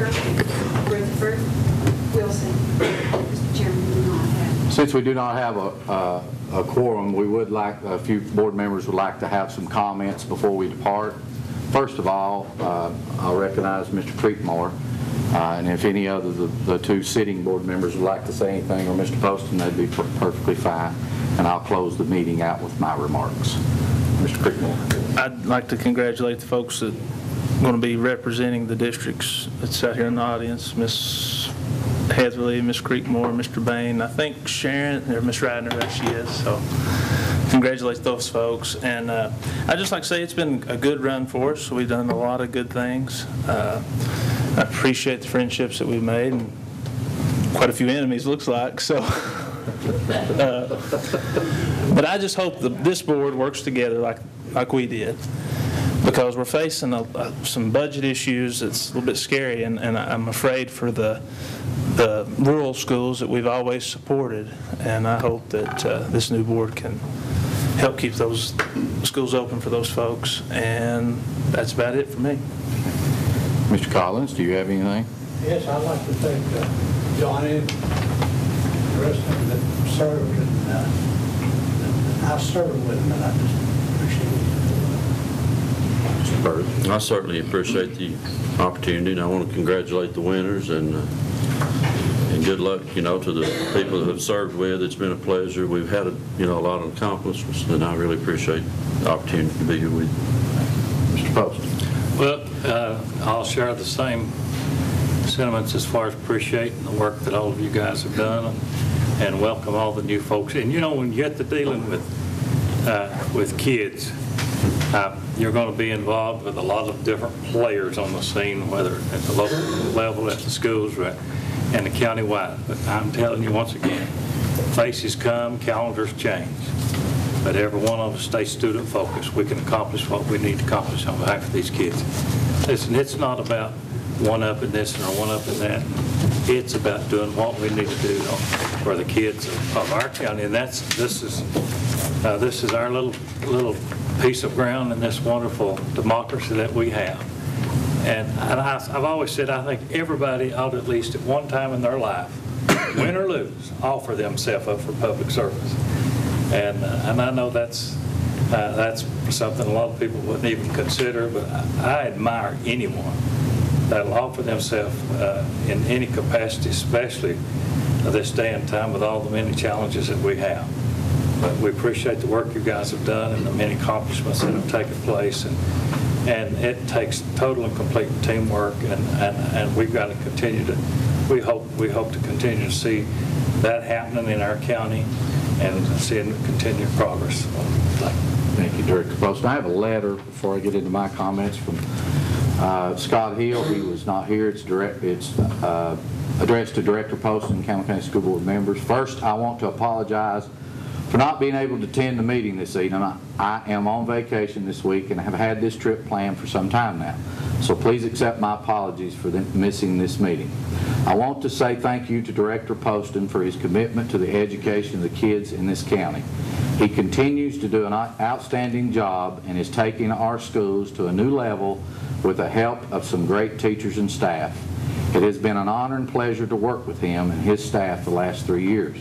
Baker, Rutherford, Wilson. Mr. Chairman, we do not have. Since we do not have a quorum, we would like, a few board members would like to have some comments before we depart. First of all, I'll recognize Mr. Creekmore, and if any other the two sitting board members would like to say anything, or Mr. Poston, that'd be perfectly fine, and I'll close the meeting out with my remarks. Mr. Creekmore. I'd like to congratulate the folks that are going to be representing the districts that's out here in the audience, Ms. Heatherly, Ms. Creekmore, Mr. Bain, I think Sharon, or Ms. Radner, there she is. So congratulate those folks. And I'd just like to say it's been a good run for us. We've done a lot of good things. I appreciate the friendships that we've made, and quite a few enemies, looks like. So, but I just hope that this board works together like we did, because we're facing some budget issues that's a little bit scary, and I'm afraid for the rural schools that we've always supported, and I hope that this new board can help keep those schools open for those folks, and that's about it for me. Mr. Collins, do you have anything? Yes, I'd like to thank Johnny and the rest of them that served, and I served with them, and I just appreciate it. I certainly appreciate the opportunity, and I want to congratulate the winners, and good luck, to the people that have served with. It's been a pleasure. We've had a lot of accomplishments, and I really appreciate the opportunity to be here with you. Mr. Post. Well, I'll share the same sentiments as far as appreciating the work that all of you guys have done, and welcome all the new folks. And when you get to dealing with kids, you're going to be involved with a lot of different players on the scene, whether at the local level, at the schools, and the county-wide. But I'm telling you once again, faces come, calendars change. But every one of us stay student-focused. We can accomplish what we need to accomplish on behalf of these kids. Listen, it's not about one-upping this or one-upping that. It's about doing what we need to do for the kids of our county, and this is our little piece of ground in this wonderful democracy that we have. And I've always said I think everybody ought, at least at one time in their life, win or lose, offer themselves up for public service. And I know that's something a lot of people wouldn't even consider, but I admire anyone that'll offer themselves in any capacity, especially this day and time with all the many challenges that we have. But we appreciate the work you guys have done and the many accomplishments that have taken place, and it takes total and complete teamwork, and we've got to continue to. We hope to continue to see that happening in our county and seeing continued progress. Thank you, Director Poston. I have a letter before I get into my comments from Scott Hill. He was not here. It's addressed to Director Poston and Campbell County School Board members. First, I want to apologize for not being able to attend the meeting this evening. I am on vacation this week and have had this trip planned for some time now. So please accept my apologies for missing this meeting. I want to say thank you to Director Poston for his commitment to the education of the kids in this county. He continues to do an outstanding job and is taking our schools to a new level with the help of some great teachers and staff. It has been an honor and pleasure to work with him and his staff the last 3 years.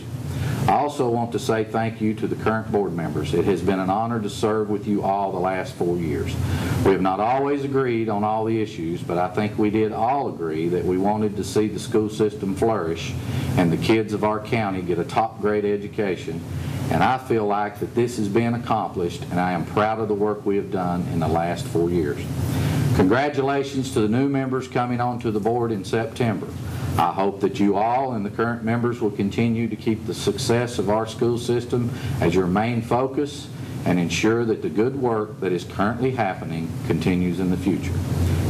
I also want to say thank you to the current board members. It has been an honor to serve with you all the last 4 years. We have not always agreed on all the issues, but I think we did all agree that we wanted to see the school system flourish and the kids of our county get a top-grade education. And I feel like that this has been accomplished, and I am proud of the work we have done in the last 4 years. Congratulations to the new members coming onto the board in September. I hope that you all and the current members will continue to keep the success of our school system as your main focus and ensure that the good work that is currently happening continues in the future.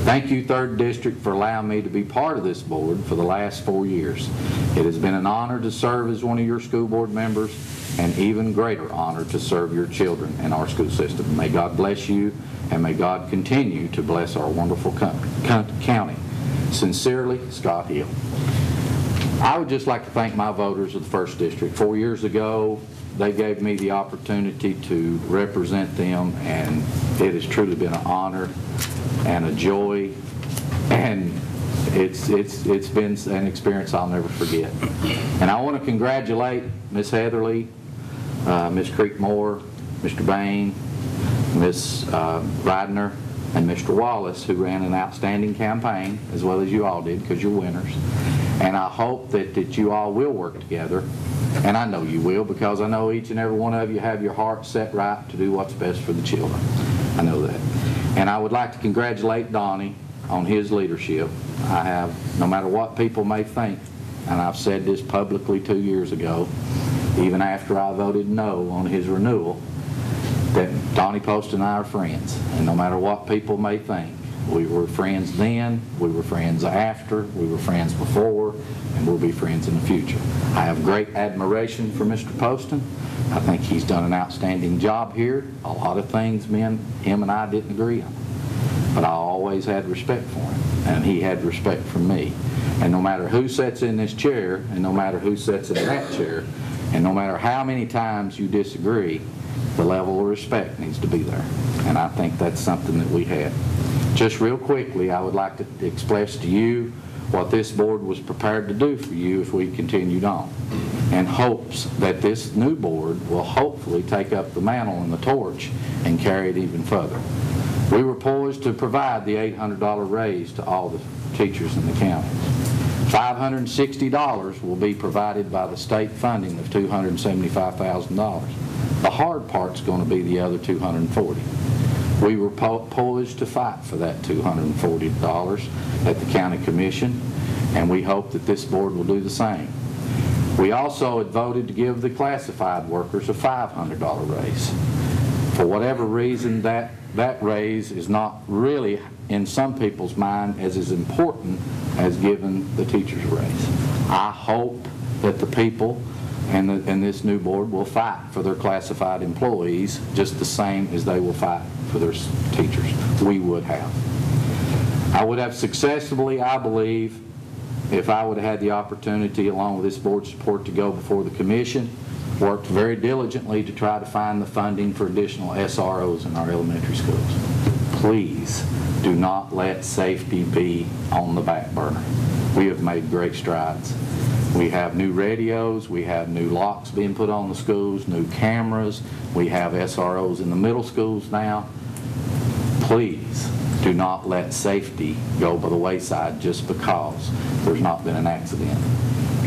Thank you, 3rd District, for allowing me to be part of this board for the last 4 years. It has been an honor to serve as one of your school board members, and even greater honor to serve your children in our school system. May God bless you, and may God continue to bless our wonderful county. Sincerely, Scott Hill. I would just like to thank my voters of the 1st District. 4 years ago, they gave me the opportunity to represent them, and it has truly been an honor and a joy, and it's been an experience I'll never forget. And I want to congratulate Miss Heatherly, Miss Creekmore, Mr. Bain, Miss Ridner, and Mr. Wallace, who ran an outstanding campaign, as well as you all did, because you're winners. And I hope that you all will work together. And I know you will, because I know each and every one of you have your heart set right to do what's best for the children. I know that. And I would like to congratulate Donnie on his leadership. I have, no matter what people may think, and I've said this publicly 2 years ago, even after I voted no on his renewal, that Donnie Post and I are friends. And no matter what people may think, we were friends then, we were friends after, we were friends before, and we'll be friends in the future. I have great admiration for Mr. Poston. I think he's done an outstanding job here. A lot of things him and I didn't agree on. But I always had respect for him, and he had respect for me. And no matter who sits in this chair, and no matter who sits in that chair, and no matter how many times you disagree, the level of respect needs to be there. And I think that's something that we had. Just real quickly, I would like to express to you what this board was prepared to do for you if we continued on, and hopes that this new board will hopefully take up the mantle and the torch and carry it even further. We were poised to provide the $800 raise to all the teachers in the county. $560 will be provided by the state funding of $275,000. The hard part's going to be the other $240. We were poised to fight for that $240 at the county commission, and we hope that this board will do the same. We also had voted to give the classified workers a $500 raise. For whatever reason, that raise is not really, in some people's mind, as important as giving the teachers a raise. I hope that the people and this new board will fight for their classified employees just the same as they will fight for their teachers. We would have. I would have successfully, I believe, if I would have had the opportunity, along with this board support, to go before the commission, worked very diligently to try to find the funding for additional SROs in our elementary schools. Please do not let safety be on the back burner. We have made great strides. We have new radios, we have new locks being put on the schools, new cameras, we have SROs in the middle schools now. Please do not let safety go by the wayside just because there's not been an accident.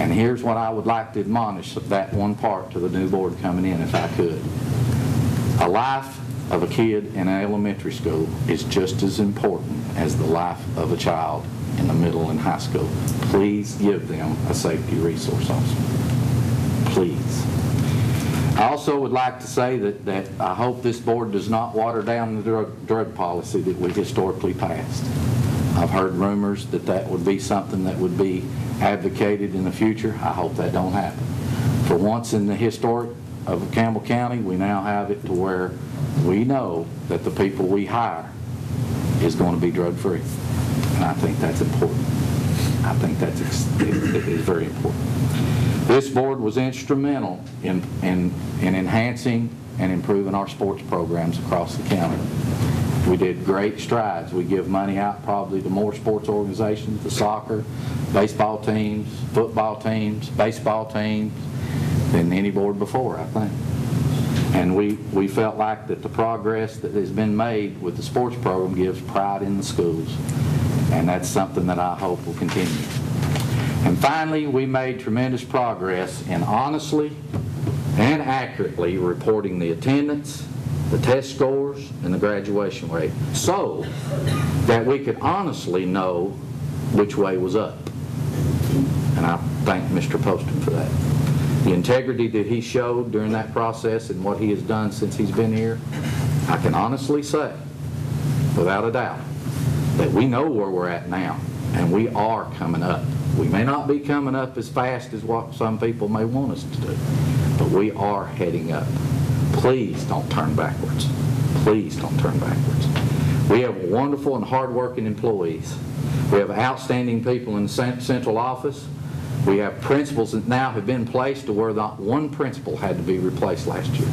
And here's what I would like to admonish that one part to the new board coming in, if I could. A life of a kid in an elementary school is just as important as the life of a child in the middle and high school. Please give them a safety resource officer. Please. I also would like to say that I hope this board does not water down the drug policy that we historically passed. I've heard rumors that would be something that would be advocated in the future. I hope that don't happen. For once in the historic of Campbell County, we now have it to where we know that the people we hire is going to be drug-free. And I think that's important. I think it is very important. This board was instrumental in enhancing and improving our sports programs across the county. We did great strides. We give money out probably to more sports organizations, the soccer, baseball teams, football teams, baseball teams, than any board before, I think. And we felt like that the progress that has been made with the sports program gives pride in the schools. And that's something that I hope will continue. And finally, we made tremendous progress in honestly and accurately reporting the attendance, the test scores, and the graduation rate, so that we could honestly know which way was up. And I thank Mr. Poston for that. The integrity that he showed during that process and what he has done since he's been here, I can honestly say, without a doubt, that we know where we're at now, and we are coming up. We may not be coming up as fast as what some people may want us to do, but we are heading up. Please don't turn backwards. Please don't turn backwards. We have wonderful and hard-working employees. We have outstanding people in the central office. We have principals that now have been placed to where not one principal had to be replaced last year,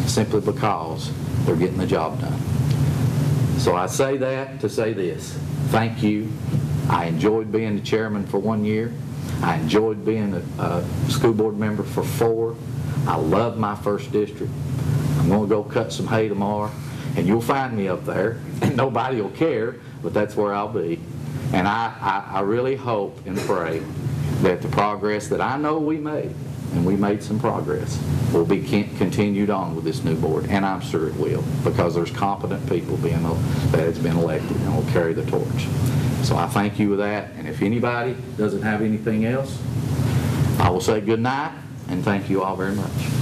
simply because they're getting the job done. So I say that to say this. Thank you. I enjoyed being the chairman for 1 year. I enjoyed being a school board member for 4. I love my first district. I'm going to go cut some hay tomorrow, and you'll find me up there, and nobody will care, but that's where I'll be. And I really hope and pray that the progress that I know we made, and we made some progress, will be continued on with this new board, and I'm sure it will, because there's competent people that has been elected and will carry the torch. So I thank you with that, and if anybody doesn't have anything else, I will say good night, and thank you all very much.